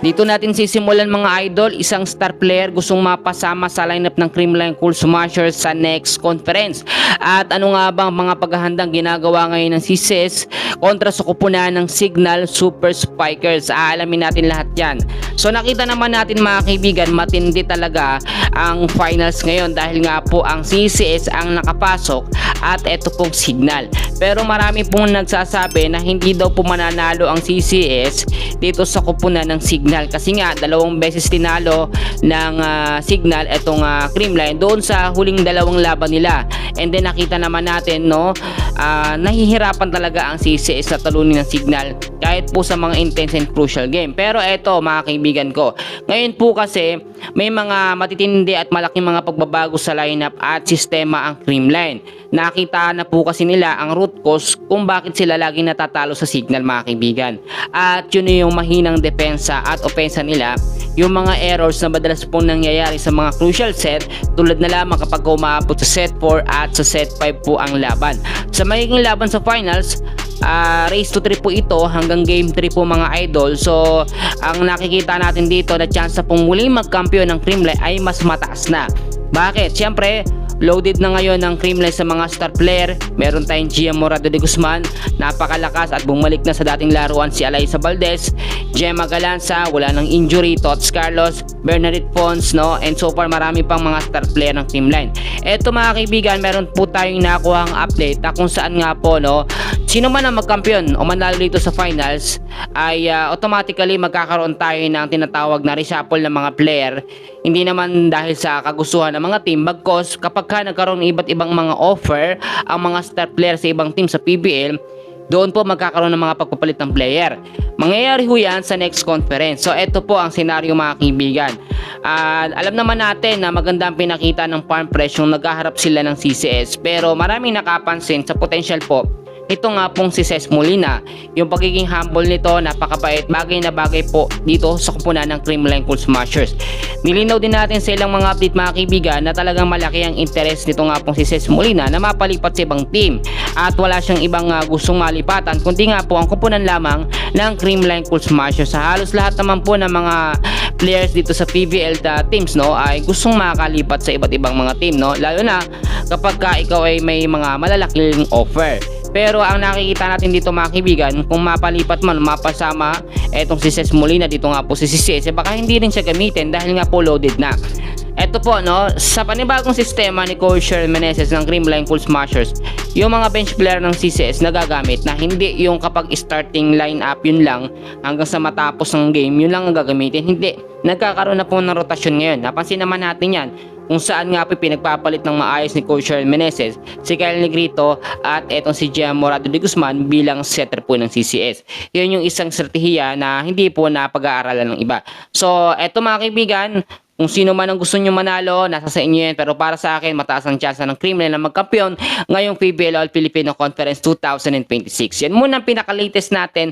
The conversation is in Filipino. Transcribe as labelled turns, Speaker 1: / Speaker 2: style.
Speaker 1: Dito natin sisimulan mga idol, isang star player gustong mapasama sa lineup ng Creamline Cool Smashers sa next conference. At ano nga bang mga paghahandang ginagawa ngayon ng CCS kontra sa kupunan ng Signal Super Spikers? Aalamin natin lahat yan. So nakita naman natin mga kaibigan, matindi talaga ang finals ngayon dahil nga po ang CCS ang nakapasok at eto pong Signal. Pero marami pong nagsasabi na hindi daw po mananalo ang CCS dito sa kupunan ng Signal kasi nga dalawang beses tinalo ng Signal etong Creamline doon sa huling dalawang laban nila. And then nakita naman natin nahihirapan talaga ang CCS na talunin ng Signal kahit po sa mga intense and crucial game. Pero eto mga kaibigan ko, ngayon po kasi may mga matitindi at malaking mga pagbabago sa lineup at sistema ang Creamline. Nakita na po kasi nila ang root cause kung bakit sila laging natatalo sa Signal mga kaibigan. At yun yung mahinang depensa at opensa nila, yung mga errors na madalas pong nangyayari sa mga crucial set tulad na lamang kapag umaabot sa set 4 at sa set 5 po ang laban. Sa magiging laban sa finals, race to 3 po ito hanggang game 3 po mga idol. So ang nakikita natin dito na chance pong muling magkampiyon ng Creamline ay mas mataas na. Bakit? Siyempre loaded na ngayon ng Creamline sa mga star player. Meron tayong Gia Morado de Guzman, napakalakas at bumalik na sa dating laruan si Alyssa Valdez, Gemma Galanza, wala ng injury, Tots Carlos, Bernadette Pons, and so far marami pang mga star player ng Creamline. Eto mga kaibigan, meron po tayong nakuhang update kung saan nga po sino man ang magkampiyon o manalo dito sa finals ay automatically magkakaroon tayo ng tinatawag na reshuffle ng mga player. Hindi naman dahil sa kagustuhan ng mga team, bagkos kapag nagkaroon ng iba't ibang mga offer ang mga star player sa ibang team sa PBL, doon po magkakaroon ng mga pagpapalit ng player. Mangyayari ho yan sa next conference. So ito po ang senaryo mga kaibigan. Alam naman natin na maganda ang pinakita ng farm press yung naghaharap sila ng CCS, pero maraming nakapansin sa potential po ito nga pong si Ces Molina. Yung pagiging humble nito, napakabait, bagay na bagay po dito sa kupunan ng Creamline Cool Smashers. Nilinaw din natin sa ilang mga update mga kaibigan na talagang malaki ang interest nito nga pong si Ces Molina na mapalipat sa ibang team at wala siyang ibang gustong malipatan kundi nga po ang kupunan lamang ng Creamline Cool Smashers. Sa halos lahat naman po ng mga players dito sa PVL teams ay gustong makakalipat sa iba't ibang mga team, lalo na kapag ikaw ay may mga malalaking offer. Pero ang nakikita natin dito mga kaibigan, kung mapalipat man, mapasama etong si Ces Molina dito nga po si CCS, baka hindi rin siya gamitin dahil nga po loaded na. Eto po sa panibagong sistema ni Coach Sher Meneses ng Creamline Cool Smashers, yung mga bench player ng CCS nagagamit na hindi yung kapag starting lineup yun lang hanggang sa matapos ng game yun lang ang gagamitin. Hindi, nagkakaroon na po ng rotasyon ngayon. Napansin naman natin yan kung saan nga po pinagpapalit ng maayos ni Coach Sher Meneses si Kyle Negrito at etong si Gia Morado de Guzman bilang setter po ng CCS. Yun yung isang strategiya na hindi po napag-aaralan ng iba. So eto mga kaibigan, kung sino man ang gusto nyo manalo, nasa sa inyo yan. Pero para sa akin, mataas ang chance ng Creamline na magkampiyon ngayong PBL All Filipino Conference 2026. Yan muna ang pinaka-latest natin